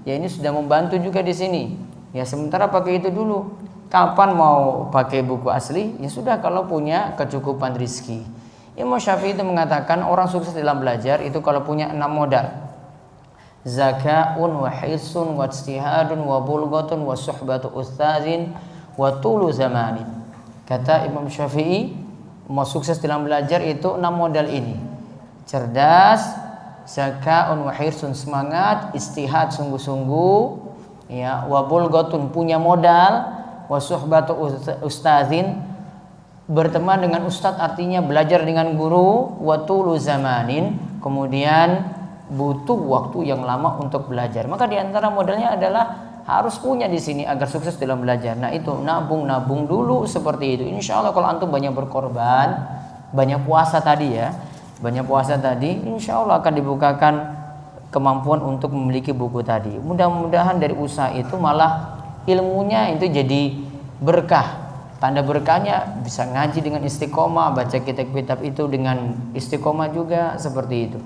ya ini sudah membantu juga di sini. Ya sementara pakai itu dulu. Kapan mau pakai buku asli? Ya sudah kalau punya kecukupan rizki. Imam Syafi'i itu mengatakan orang sukses dalam belajar itu kalau punya 6 modal. Zaka'un wa hisun wa ijtihadun wa bulghatun wa suhbatu ustazin wa tulu zamanin. Kata Imam Syafi'i, mau sukses dalam belajar itu 6 modal ini. Cerdas, zaka'un wa hisun semangat, istihad sungguh-sungguh, ya, wa bulghatun punya modal, wa suhbatu ustazin berteman dengan ustadz artinya belajar dengan guru, wa tulu zamanin kemudian butuh waktu yang lama untuk belajar. Maka di antara modalnya adalah harus punya di sini agar sukses dalam belajar. Nah itu nabung dulu seperti itu. Insya Allah kalau antum banyak berkorban, banyak puasa tadi ya, banyak puasa tadi, insya Allah akan dibukakan kemampuan untuk memiliki buku tadi. Mudah-mudahan dari usaha itu malah ilmunya itu jadi berkah. Tanda berkahnya bisa ngaji dengan istiqomah, baca kitab-kitab itu dengan istiqomah juga seperti itu.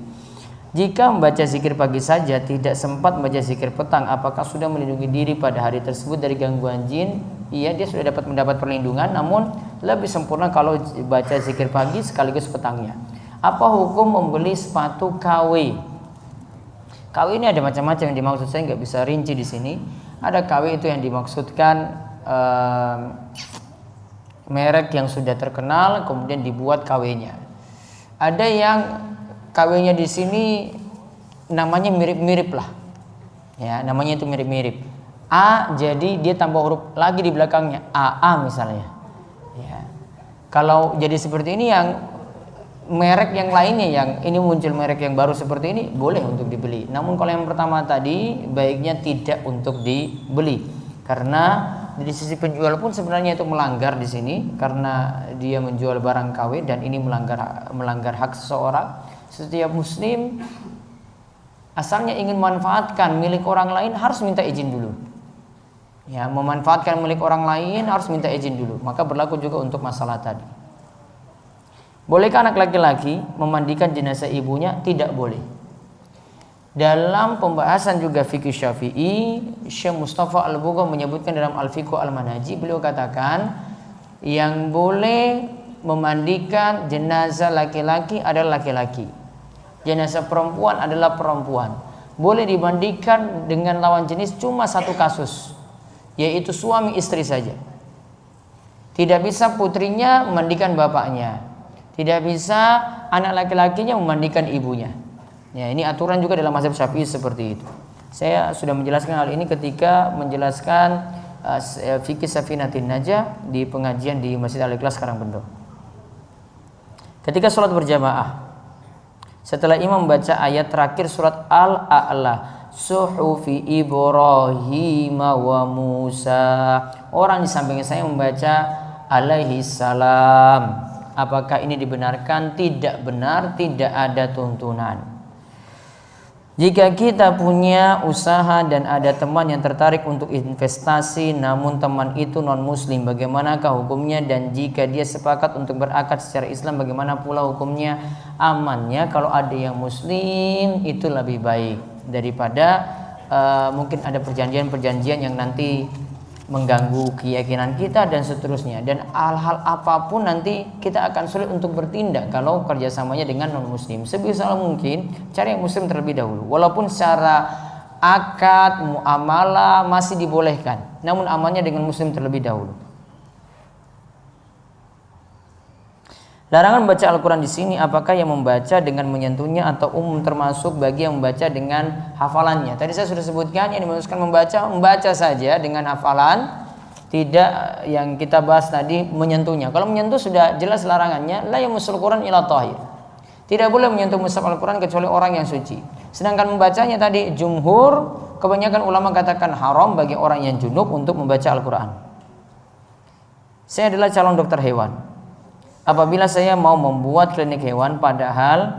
Jika membaca zikir pagi saja tidak sempat membaca zikir petang, apakah sudah melindungi diri pada hari tersebut dari gangguan jin? Iya, dia sudah mendapat perlindungan, namun lebih sempurna kalau baca zikir pagi sekaligus petangnya. Apa hukum membeli sepatu KW? KW ini ada macam-macam yang dimaksud, saya nggak bisa rinci di sini. Ada KW itu yang dimaksudkan merek yang sudah terkenal kemudian dibuat KW-nya. Ada yang KW-nya di sini namanya mirip-mirip lah. Ya, namanya itu mirip-mirip. A jadi dia tambah huruf lagi di belakangnya, AA misalnya. Ya. Kalau jadi seperti ini yang merek yang lainnya yang ini muncul merek yang baru seperti ini boleh untuk dibeli. Namun kalau yang pertama tadi baiknya tidak untuk dibeli. Karena dari sisi penjual pun sebenarnya itu melanggar di sini karena dia menjual barang KW dan ini melanggar hak seseorang. Setiap muslim asalnya ingin memanfaatkan milik orang lain harus minta izin dulu. Ya, memanfaatkan milik orang lain harus minta izin dulu. Maka berlaku juga untuk masalah tadi. Bolehkah anak laki-laki memandikan jenazah ibunya? Tidak boleh. Dalam pembahasan juga fikih Syafi'i, Syekh Mustafa Al-Bugha menyebutkan dalam Al-Fiqh Al-Manaji, beliau katakan yang boleh memandikan jenazah laki-laki adalah laki-laki. Jenazah perempuan adalah perempuan. Boleh dimandikan dengan lawan jenis cuma satu kasus, yaitu suami istri saja. Tidak bisa putrinya memandikan bapaknya, tidak bisa anak laki-lakinya memandikan ibunya. Ya, ini aturan juga dalam mazhab Syafi'i seperti itu. Saya sudah menjelaskan hal ini ketika menjelaskan fikih Safinatin Najah di pengajian di Masjid Al-Ikhlas Karangpendok. Ketika sholat berjamaah, setelah imam membaca ayat terakhir surat Al-A'la, Suhufi Ibrahim wa Musa, orang di samping saya membaca alaihi salam. Apakah ini dibenarkan? Tidak benar, tidak ada tuntunan. Jika kita punya usaha dan ada teman yang tertarik untuk investasi namun teman itu non muslim, bagaimanakah hukumnya? Dan jika dia sepakat untuk berakad secara Islam, bagaimana pula hukumnya? Amannya kalau ada yang muslim itu lebih baik daripada mungkin ada perjanjian-perjanjian yang nanti mengganggu keyakinan kita dan seterusnya. Dan hal-hal apapun nanti kita akan sulit untuk bertindak kalau kerjasamanya dengan non muslim. Sebisa mungkin cari yang muslim terlebih dahulu. Walaupun secara akad, muamalah masih dibolehkan, namun amannya dengan muslim terlebih dahulu. Larangan membaca Al-Quran di sini, apakah yang membaca dengan menyentuhnya atau umum termasuk bagi yang membaca dengan hafalannya? Tadi saya sudah sebutkan yang dimaksudkan membaca saja dengan hafalan, tidak yang kita bahas tadi menyentuhnya. Kalau menyentuh sudah jelas larangannya, la yamassul Quran illa tahir. Tidak boleh menyentuh mushaf Al-Quran kecuali orang yang suci. Sedangkan membacanya tadi jumhur, kebanyakan ulama katakan haram bagi orang yang junub untuk membaca Al-Quran. Saya adalah calon dokter hewan. Apabila saya mau membuat klinik hewan padahal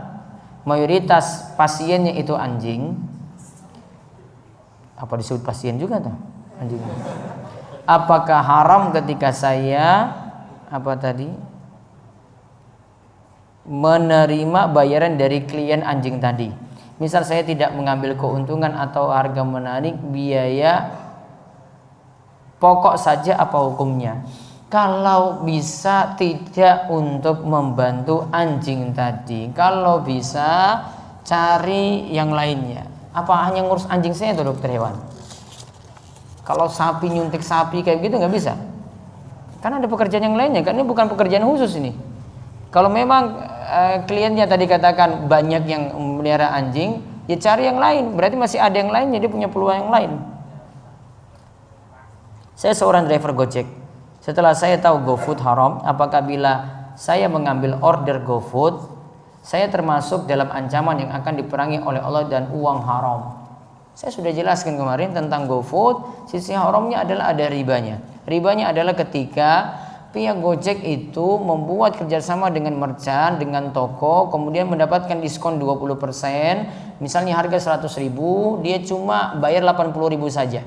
mayoritas pasiennya itu anjing, apa disebut pasien juga tuh? Anjing. Apakah haram ketika saya menerima bayaran dari klien anjing tadi? Misal saya tidak mengambil keuntungan atau harga menarik, biaya pokok saja, apa hukumnya? Kalau bisa tidak untuk membantu anjing tadi, kalau bisa cari yang lainnya. Apa hanya ngurus anjing saya atau dokter hewan? Kalau sapi nyuntik sapi kayak gitu nggak bisa. Karena ada pekerjaan yang lainnya, kan ini bukan pekerjaan khusus ini. Kalau memang kliennya tadi katakan banyak yang memelihara anjing, ya cari yang lain. Berarti masih ada yang lain, jadi punya peluang yang lain. Saya seorang driver Gojek. Setelah saya tahu GoFood haram, apakah bila saya mengambil order GoFood, saya termasuk dalam ancaman yang akan diperangi oleh Allah dan uang haram? Saya sudah jelaskan kemarin tentang GoFood, sisi haramnya adalah ada ribanya. Ribanya adalah ketika pihak Gojek itu membuat kerjasama dengan merchant, dengan toko, kemudian mendapatkan diskon 20%, misalnya harga 100.000, dia cuma bayar 80.000 saja.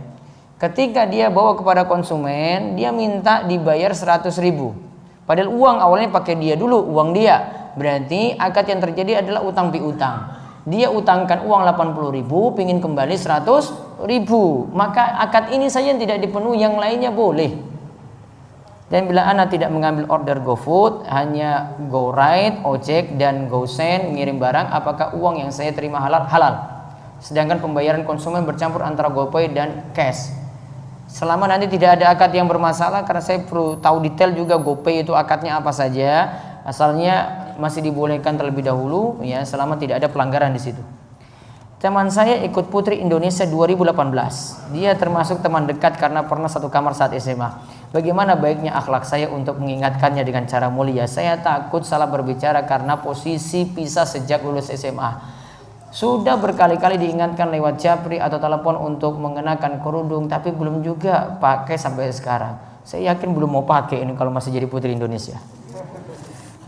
Ketika dia bawa kepada konsumen, dia minta dibayar 100.000. Padahal uang awalnya pakai dia dulu, uang dia. Berarti akad yang terjadi adalah utang piutang. Dia utangkan uang 80.000, pingin kembali 100.000. Maka akad ini saja yang tidak dipenuhi, yang lainnya boleh. Dan bila Anda tidak mengambil order GoFood, hanya GoRide, Ojek, dan GoSend ngirim barang, apakah uang yang saya terima halal? Halal. Sedangkan pembayaran konsumen bercampur antara GoPay dan cash. Selama nanti tidak ada akad yang bermasalah, karena saya perlu tahu detail juga GoPay itu akadnya apa saja, asalnya masih dibolehkan terlebih dahulu, ya, selama tidak ada pelanggaran di situ. Teman saya ikut Putri Indonesia 2018. Dia termasuk teman dekat karena pernah satu kamar saat SMA. Bagaimana baiknya akhlak saya untuk mengingatkannya dengan cara mulia? Saya takut salah berbicara karena posisi pisah sejak lulus SMA. Sudah berkali-kali diingatkan lewat japri atau telepon untuk mengenakan kerudung, tapi belum juga pakai sampai sekarang. Saya yakin belum mau pakai ini kalau masih jadi Putri Indonesia.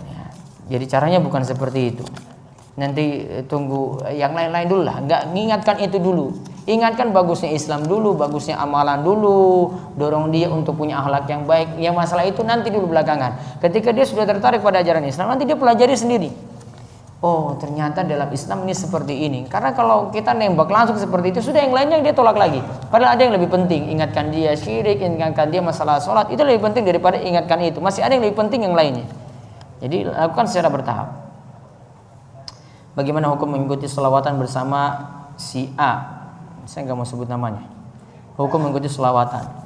Ya, jadi caranya bukan seperti itu. Nanti tunggu yang lain-lain dulu lah. Nggak, mengingatkan itu dulu. Ingatkan bagusnya Islam dulu, bagusnya amalan dulu, dorong dia untuk punya akhlak yang baik. Yang masalah itu nanti dulu belakangan. Ketika dia sudah tertarik pada ajaran Islam, nanti dia pelajari sendiri. Oh, ternyata dalam Islam ini seperti ini. Karena kalau kita nembak langsung seperti itu, sudah yang lainnya dia tolak lagi. Padahal ada yang lebih penting, ingatkan dia syirik, ingatkan dia masalah sholat, itu lebih penting daripada ingatkan itu. Masih ada yang lebih penting yang lainnya. Jadi lakukan secara bertahap. Bagaimana hukum mengikuti selawatan bersama si A? Saya nggak mau sebut namanya. Hukum mengikuti selawatan.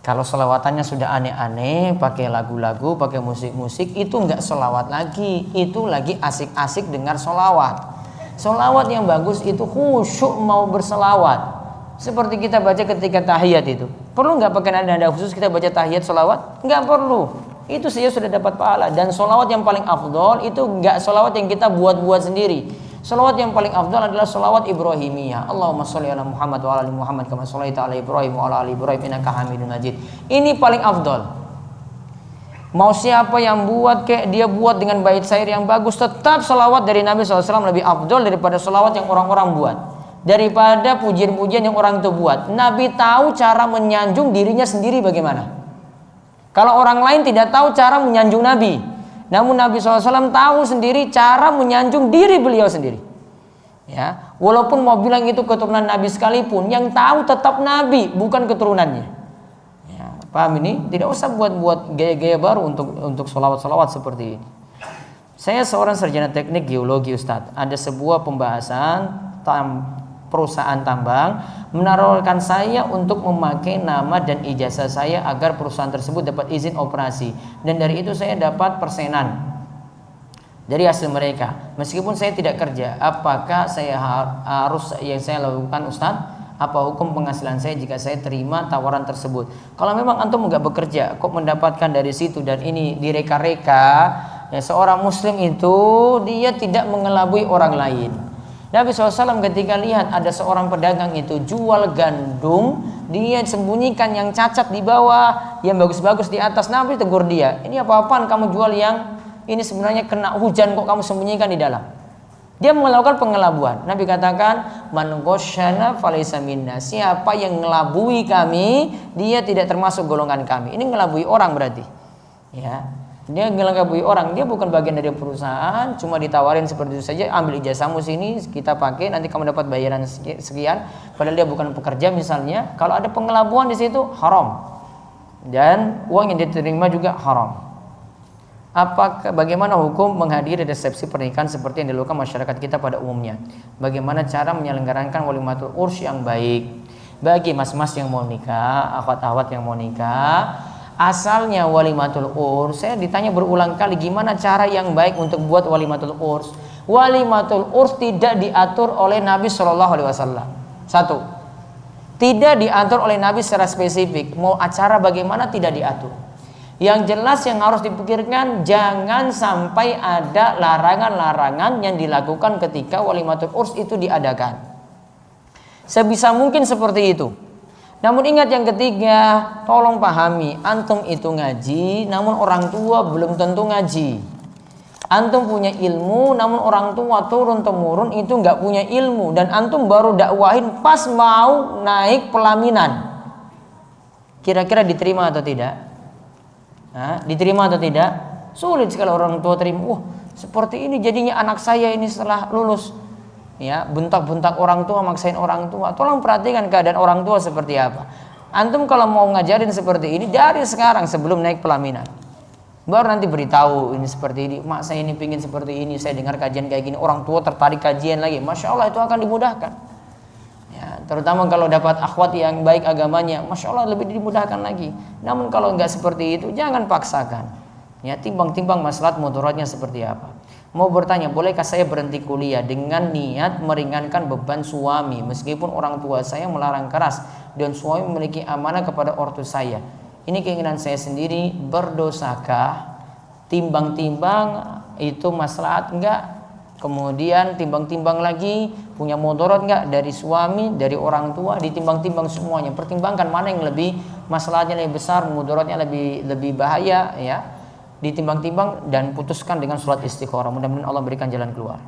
Kalau selawatannya sudah aneh-aneh, pakai lagu-lagu, pakai musik-musik, itu nggak selawat lagi. Itu lagi asik-asik dengar selawat. Selawat yang bagus itu khusyuk mau berselawat. Seperti kita baca ketika tahiyat itu. Perlu nggak pakai nada khusus kita baca tahiyat selawat? Nggak perlu. Itu saja sudah dapat pahala. Dan selawat yang paling afdol itu nggak selawat yang kita buat-buat sendiri. Salawat yang paling afdal adalah salawat Ibrahimiyah. Allahumma sholli ala Muhammad wa ala ali Muhammad kama shallaita ala Ibrahim wa ala ali Ibrahim innaka Hamidum Majid. Ini paling afdal. Mau siapa yang buat kayak dia buat dengan bait syair yang bagus, tetap salawat dari Nabi SAW lebih afdal daripada salawat yang orang-orang buat. Daripada pujian-pujian yang orang itu buat. Nabi tahu cara menyanjung dirinya sendiri bagaimana. Kalau orang lain tidak tahu cara menyanjung Nabi. Namun Nabi SAW tahu sendiri cara menyanjung diri beliau sendiri. Ya, walaupun mau bilang itu keturunan Nabi sekalipun, yang tahu tetap Nabi, bukan keturunannya. Ya, paham ini? Tidak usah buat gaya-gaya baru untuk solawat-solawat seperti ini. Saya seorang sarjana teknik geologi, Ustadz. Ada sebuah pembahasan perusahaan tambang menawarkan saya untuk memakai nama dan ijazah saya agar perusahaan tersebut dapat izin operasi, dan dari itu saya dapat persenan dari hasil mereka meskipun saya tidak kerja. Apakah saya harus yang saya lakukan, Ustadz? Apa hukum penghasilan saya jika saya terima tawaran tersebut? Kalau memang antum nggak bekerja kok mendapatkan dari situ dan ini direka-reka, ya, seorang muslim itu dia tidak mengelabui orang lain. Nabi SAW ketika lihat ada seorang pedagang itu jual gandum, dia sembunyikan yang cacat di bawah, yang bagus-bagus di atas. Nabi tegur dia, ini apa-apaan kamu jual yang ini sebenarnya kena hujan kok kamu sembunyikan di dalam. Dia melakukan pengelabuan. Nabi katakan, man ghasyana falaysa minna. Siapa yang ngelabui kami, dia tidak termasuk golongan kami. Ini ngelabui orang berarti. Ya. Dia ngelabui orang, dia bukan bagian dari perusahaan, cuma ditawarin seperti itu saja, ambil ijazahmu sini, kita pakai, nanti kamu dapat bayaran sekian, padahal dia bukan pekerja misalnya. Kalau ada pengelabuan di situ haram, dan uang yang diterima juga haram. Bagaimana hukum menghadiri resepsi pernikahan seperti yang dilakukan masyarakat kita pada umumnya? Bagaimana cara menyelenggarakan walimatul urs yang baik bagi mas-mas yang mau nikah, akhwat-akhwat yang mau nikah? Asalnya walimatul urs, saya ditanya berulang kali gimana cara yang baik untuk buat walimatul urs. Walimatul urs tidak diatur oleh Nabi SAW. Satu, tidak diatur oleh Nabi secara spesifik. Mau acara bagaimana tidak diatur. Yang jelas yang harus dipikirkan, jangan sampai ada larangan-larangan yang dilakukan ketika walimatul urs itu diadakan. Sebisa mungkin seperti itu. Namun ingat yang ketiga, tolong pahami, antum itu ngaji, namun orang tua belum tentu ngaji. Antum punya ilmu, namun orang tua turun-temurun itu nggak punya ilmu, dan antum baru dakwahin pas mau naik pelaminan. Kira-kira diterima atau tidak? Nah, diterima atau tidak? Sulit sekali orang tua terima. Wah, seperti ini jadinya anak saya ini setelah lulus. Ya, bentak-bentak orang tua, maksain orang tua. Tolong perhatikan keadaan orang tua seperti apa. Antum kalau mau ngajarin seperti ini dari sekarang sebelum naik pelaminan. Baru nanti beritahu ini seperti ini, mak saya ini pingin seperti ini, saya dengar kajian kayak gini, orang tua tertarik kajian lagi. Masya Allah itu akan dimudahkan. Ya, terutama kalau dapat akhwat yang baik agamanya, Masya Allah lebih dimudahkan lagi. Namun kalau nggak seperti itu, jangan paksakan. Ya, timbang-timbang maslahat mudaratnya seperti apa. Mau bertanya, bolehkah saya berhenti kuliah dengan niat meringankan beban suami meskipun orang tua saya melarang keras dan suami memiliki amanah kepada ortu saya? Ini keinginan saya sendiri, berdosakah? Timbang-timbang itu maslahat enggak? Kemudian timbang-timbang lagi punya mudarat enggak dari suami, dari orang tua, ditimbang-timbang semuanya. Pertimbangkan mana yang lebih maslahatnya lebih besar, mudaratnya lebih bahaya, ya. Ditimbang-timbang dan putuskan dengan sholat istikharah. Mudah-mudahan Allah berikan jalan keluar.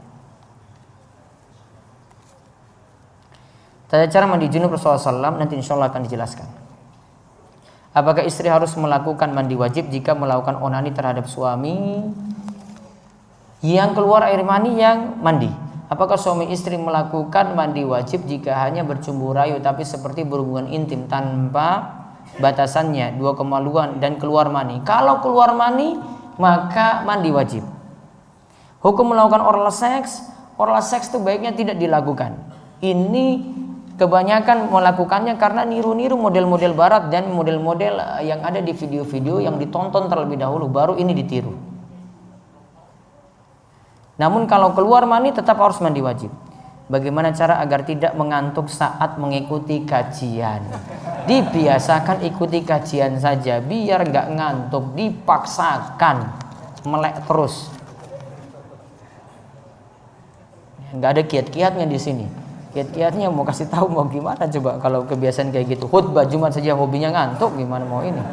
Tata cara mandi junub Rasulullah SAW nanti insya Allah akan dijelaskan. Apakah istri harus melakukan mandi wajib jika melakukan onani terhadap suami yang keluar air mani yang mandi? Apakah suami istri melakukan mandi wajib jika hanya bercumbu rayu tapi seperti berhubungan intim tanpa batasannya 2 kemaluan dan keluar mani? Kalau keluar mani maka mandi wajib. Hukum melakukan oral seks itu baiknya tidak dilakukan. Ini kebanyakan melakukannya karena niru-niru model-model barat dan model-model yang ada di video-video yang ditonton terlebih dahulu, baru ini ditiru. Namun kalau keluar mani tetap harus mandi wajib. Bagaimana cara agar tidak mengantuk saat mengikuti kajian? Dibiasakan ikuti kajian saja biar nggak ngantuk, dipaksakan melek terus. Nggak ada kiat-kiatnya di sini. Kiat-kiatnya mau kasih tahu mau gimana coba kalau kebiasaan kayak gitu. Khutbah Jumat saja hobinya ngantuk, gimana mau ini?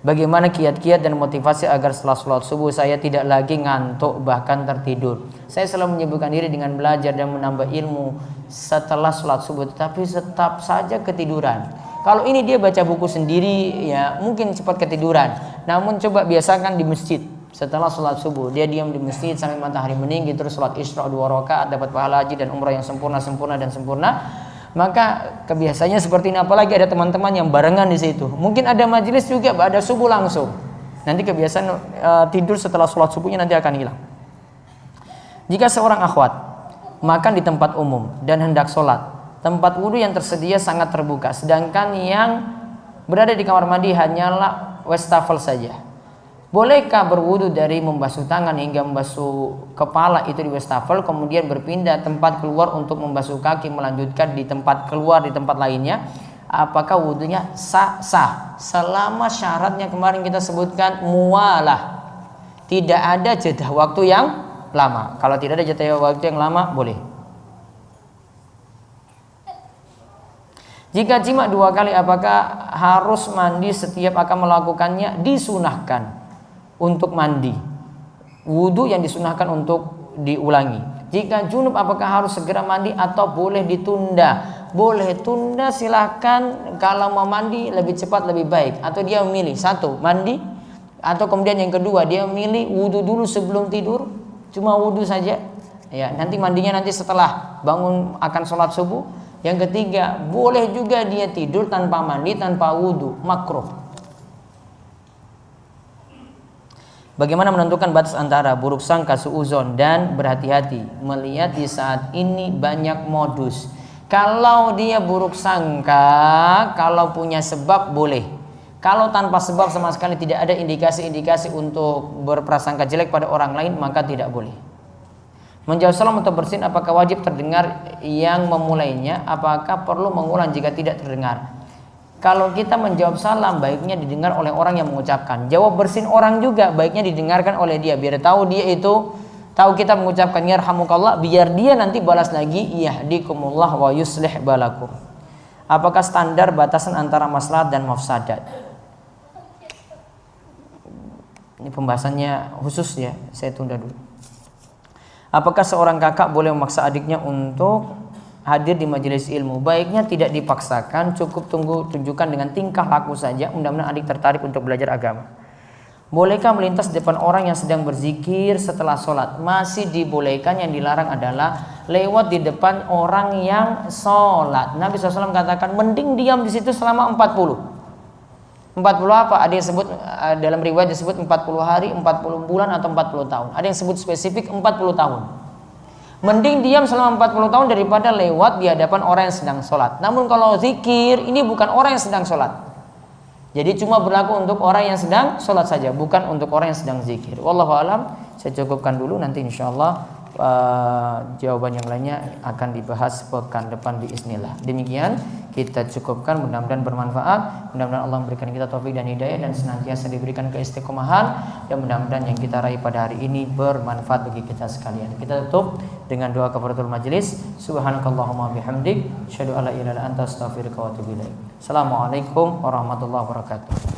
Bagaimana kiat-kiat dan motivasi agar setelah sholat subuh saya tidak lagi ngantuk bahkan tertidur? Saya selalu menyibukkan diri dengan belajar dan menambah ilmu setelah sholat subuh, tetapi tetap saja ketiduran. Kalau ini dia baca buku sendiri ya mungkin cepat ketiduran. Namun coba biasakan di masjid. Setelah sholat subuh dia diam di masjid sampai matahari meninggi, terus sholat isra 2 rakaat dapat pahala haji dan umrah yang sempurna. Maka kebiasaannya seperti ini, apalagi ada teman-teman yang barengan di situ. Mungkin ada majelis juga ada subuh langsung. Nanti kebiasaan tidur setelah sholat subuhnya nanti akan hilang. Jika seorang akhwat makan di tempat umum dan hendak sholat, tempat wudhu yang tersedia sangat terbuka, sedangkan yang berada di kamar mandi hanyalah wastafel saja. Bolehkah berwudu dari membasuh tangan hingga membasuh kepala itu di wastafel, kemudian berpindah tempat keluar untuk membasuh kaki, melanjutkan di tempat keluar di tempat lainnya? Apakah wudunya sah? Selama syaratnya kemarin kita sebutkan mualah, tidak ada jeda waktu yang lama. Kalau tidak ada jeda waktu yang lama boleh. Jika jima 2 kali apakah harus mandi setiap akan melakukannya? Disunahkan untuk mandi. Wudu yang disunahkan untuk diulangi. Jika junub apakah harus segera mandi atau boleh ditunda? Boleh tunda silahkan, kalau mau mandi lebih cepat lebih baik. Atau dia memilih 1 mandi, atau kemudian yang kedua dia memilih wudu dulu sebelum tidur, cuma wudu saja. Ya, nanti mandinya nanti setelah bangun akan sholat subuh. Yang ketiga, boleh juga dia tidur tanpa mandi, tanpa wudu, makruh. Bagaimana menentukan batas antara buruk sangka, suuzon dan berhati-hati? Melihat di saat ini banyak modus. Kalau dia buruk sangka, kalau punya sebab boleh. Kalau tanpa sebab sama sekali tidak ada indikasi-indikasi untuk berprasangka jelek pada orang lain, maka tidak boleh. Menjawab salam atau bersin, apakah wajib terdengar yang memulainya? Apakah perlu mengulang jika tidak terdengar? Kalau kita menjawab salam baiknya didengar oleh orang yang mengucapkan. Jawab bersin orang juga baiknya didengarkan oleh dia, biar tahu dia itu tahu kita mengucapkan yarhamukallah, biar dia nanti balas lagi yahdikumullah wa yuslih balakum. Apakah standar batasan antara maslahat dan mafsadat? Ini pembahasannya khusus ya, saya tunda dulu. Apakah seorang kakak boleh memaksa adiknya untuk hadir di majelis ilmu? Baiknya tidak dipaksakan, cukup tunjukkan dengan tingkah laku saja. Mudah-mudahan adik tertarik untuk belajar agama. Bolehkah melintas di depan orang yang sedang berzikir setelah sholat? Masih dibolehkan, yang dilarang adalah lewat di depan orang yang sholat. Nabi SAW katakan mending diam di situ selama 40 apa? Ada yang sebut dalam riwayat disebut 40 hari, 40 bulan atau 40 tahun. Ada yang sebut spesifik 40 tahun. Mending diam selama 40 tahun daripada lewat di hadapan orang yang sedang sholat. Namun kalau zikir, ini bukan orang yang sedang sholat. Jadi cuma berlaku untuk orang yang sedang sholat saja, bukan untuk orang yang sedang zikir. Wallahu a'lam. Saya cukupkan dulu, nanti insyaallah jawaban yang lainnya akan dibahas pekan depan biiznillah. Demikian kita cukupkan, mudah-mudahan bermanfaat. Mudah-mudahan Allah memberikan kita taufik dan hidayah dan senantiasa diberikan keistiqomahan, dan mudah-mudahan yang kita raih pada hari ini bermanfaat bagi kita sekalian. Kita tutup dengan doa kafaratul majelis. Subhanakallahumma bihamdik, asyhadu alla ilaha illa anta, astaghfiruka wa atubu ilaik. Assalamualaikum warahmatullahi wabarakatuh.